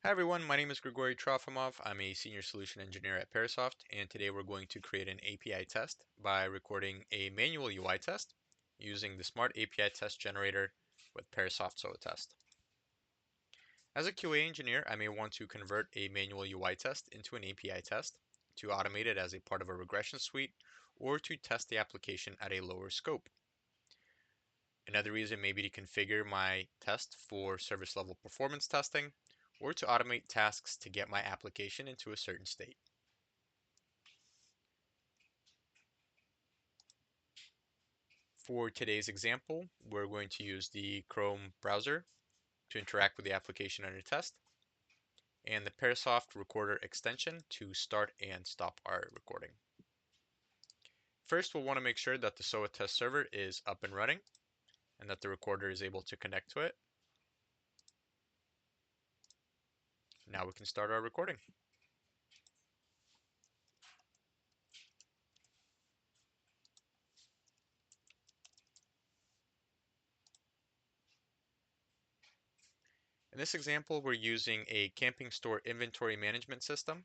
Hi everyone, my name is Gregori Tropham. I'm a senior solution engineer at Parasoft, and today we're going to create an API test by recording a manual UI test using the Smart API Test Generator with Parasoft SOAtest. As a QA engineer, I may want to convert a manual UI test into an API test to automate it as a part of a regression suite or to test the application at a lower scope. Another reason may be to configure my test for service level performance testing or to automate tasks to get my application into a certain state. For today's example, we're going to use the Chrome browser to interact with the application under test and the Parasoft Recorder extension to start and stop our recording. First, we'll want to make sure that the SOAtest server is up and running and that the recorder is able to connect to it. Now we can start our recording. In this example, we're using a camping store inventory management system.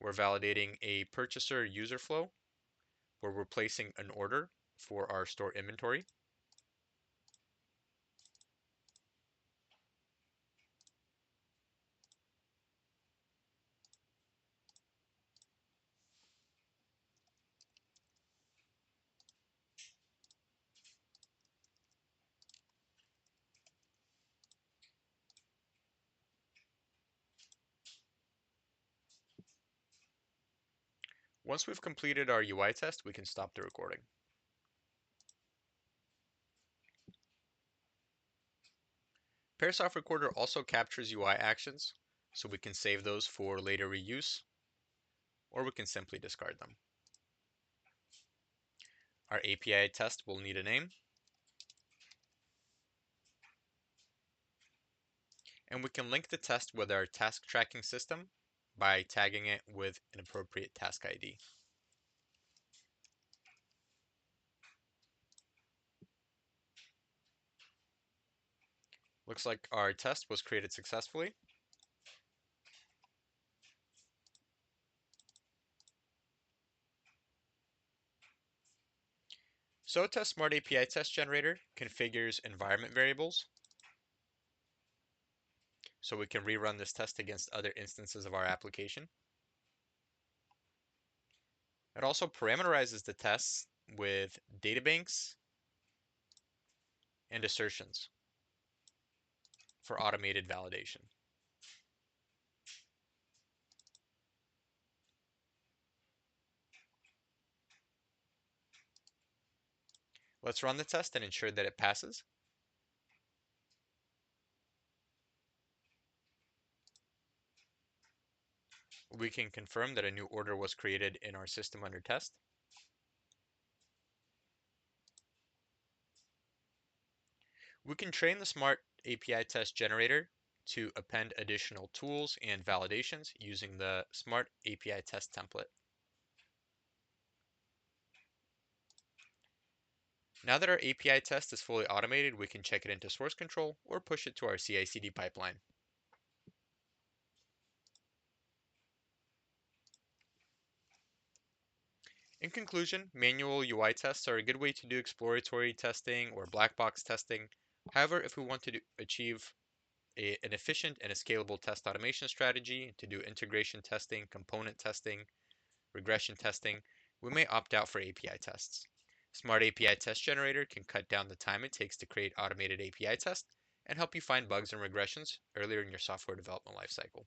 We're validating a purchaser user flow where we're placing an order for our store inventory. Once we've completed our UI test, we can stop the recording. Parasoft Recorder also captures UI actions, so we can save those for later reuse, or we can simply discard them. Our API test will need a name, and we can link the test with our task tracking system by tagging it with an appropriate task ID. Looks like our test was created successfully. SOAtest Smart API Test Generator configures environment variables, so we can rerun this test against other instances of our application. It also parameterizes the tests with databanks and assertions for automated validation. Let's run the test and ensure that it passes. We can confirm that a new order was created in our system under test. We can train the Smart API Test Generator to append additional tools and validations using the Smart API Test template. Now that our API test is fully automated, we can check it into source control or push it to our CI/CD pipeline. In conclusion, manual UI tests are a good way to do exploratory testing or black box testing. However, if we want to achieve an efficient and a scalable test automation strategy to do integration testing, component testing, regression testing, we may opt out for API tests. Smart API Test Generator can cut down the time it takes to create automated API tests and help you find bugs and regressions earlier in your software development lifecycle.